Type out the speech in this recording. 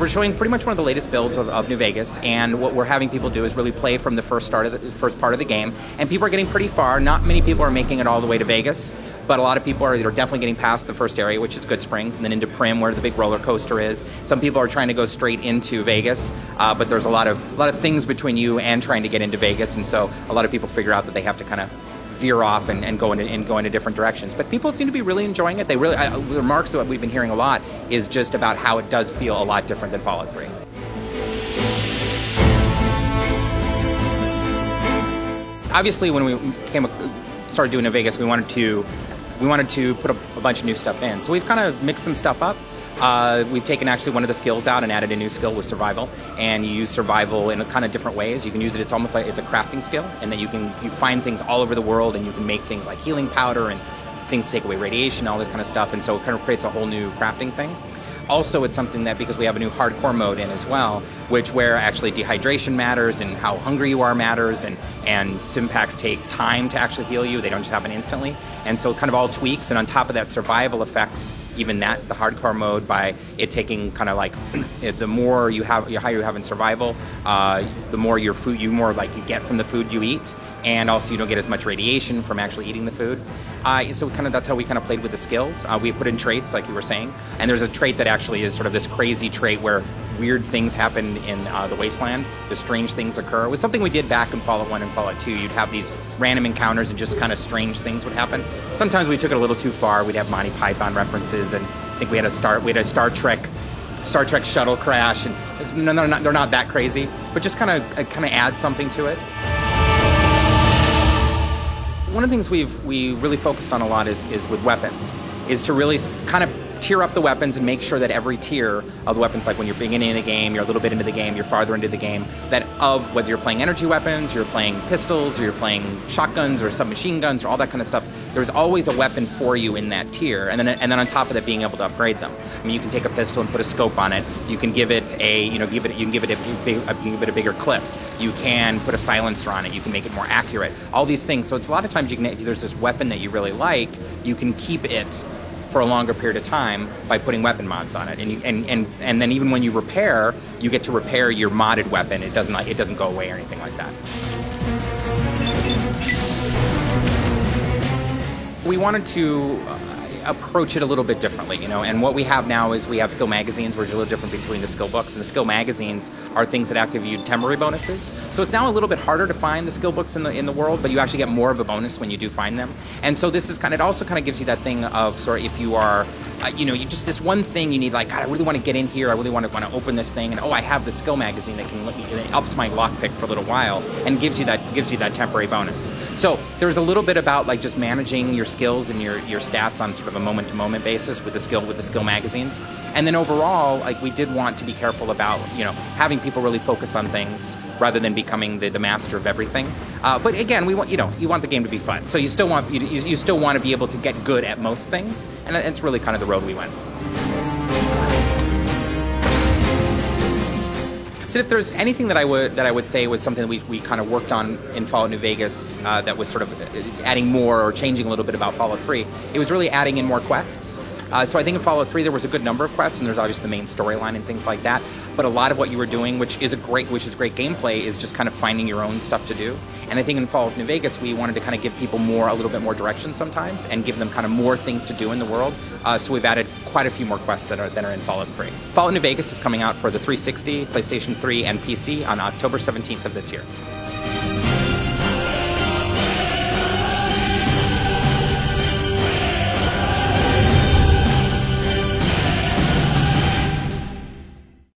we're showing pretty much one of the latest builds of New Vegas, and what we're having people do is really play from the first part of the game, and people are getting pretty far. Not many people are making it all the way to Vegas, but a lot of people are definitely getting past the first area, which is Goodsprings, and then into Primm, where the big roller coaster is. Some people are trying to go straight into Vegas, but there's a lot of things between you and trying to get into Vegas, and so a lot of people figure out that they have to kind of veer off and go into different directions. But people seem to be really enjoying it. They really, the remarks that we've been hearing a lot is just about how it does feel a lot different than Fallout 3. Obviously, when we started doing New Vegas, we wanted to put a bunch of new stuff in. So we've kind of mixed some stuff up. We've taken actually one of the skills out and added a new skill with survival, and you use survival in a kind of different ways. You can use it, it's almost like it's a crafting skill, and then you find things all over the world, and you can make things like healing powder and things to take away radiation, all this kind of stuff, and so it kind of creates a whole new crafting thing. Also, it's something that, because we have a new hardcore mode in as well, where actually dehydration matters and how hungry you are matters, and stim packs take time to actually heal you. They don't just happen instantly. And so kind of all tweaks, and on top of that, survival affects even the hardcore mode by it taking kind of like the more you have, the higher you have in survival, the more your food, you get from the food you eat, and also you don't get as much radiation from actually eating the food. So kind of that's how we kind of played with the skills. We put in traits, like you were saying, and there's a trait that actually is sort of this crazy trait where weird things happen in the Wasteland. The strange things occur. It was something we did back in Fallout 1 and Fallout 2. You'd have these random encounters and just kind of strange things would happen. Sometimes we took it a little too far. We'd have Monty Python references, and I think we had a Star Trek shuttle crash, and they're not that crazy, but just kind of add something to it. One of the things we really focused on a lot is with weapons, is to really kind of tier up the weapons and make sure that every tier of the weapons, like when you're beginning in the game, you're a little bit into the game, you're farther into the game, that of whether you're playing energy weapons, you're playing pistols, or you're playing shotguns or submachine guns or all that kind of stuff, there's always a weapon for you in that tier, and then on top of that, being able to upgrade them. I mean, you can take a pistol and put a scope on it. You can give it a bigger clip. You can put a silencer on it. You can make it more accurate. All these things. So it's a lot of times if there's this weapon that you really like, you can keep it for a longer period of time by putting weapon mods on it, and then even when you repair, you get to repair your modded weapon. It doesn't go away or anything like that. We wanted to approach it a little bit differently, and what we have now is we have skill magazines, which are a little different between the skill books, and the skill magazines are things that give you temporary bonuses. So it's now a little bit harder to find the skill books in the world, but you actually get more of a bonus when you do find them. And so this is it also kind of gives you that thing of sort of, if you are you just this one thing you need, like, God, I really want to get in here, I really want to open this thing, and I have the skill magazine that can let me, it ups my lockpick for a little while and gives you that temporary bonus. So there's a little bit about like just managing your skills and your stats on sort of a moment-to-moment basis with the skill magazines. And then overall, like, we did want to be careful about having people really focus on things rather than becoming the master of everything. But again, we want you want the game to be fun. So you still want to be able to get good at most things, and it's really kind of the road we went. So if there's anything that I would say was something that we kind of worked on in Fallout New Vegas that was sort of adding more or changing a little bit about Fallout 3, it was really adding in more quests. So I think in Fallout 3 there was a good number of quests, and there's obviously the main storyline and things like that. But a lot of what you were doing, which is great gameplay, is just kind of finding your own stuff to do. And I think in Fallout New Vegas we wanted to kind of give people a little bit more direction sometimes, and give them kind of more things to do in the world. So we've added quite a few more quests that are in Fallout 3. Fallout New Vegas is coming out for the 360, PlayStation 3, and PC on October 17th of this year.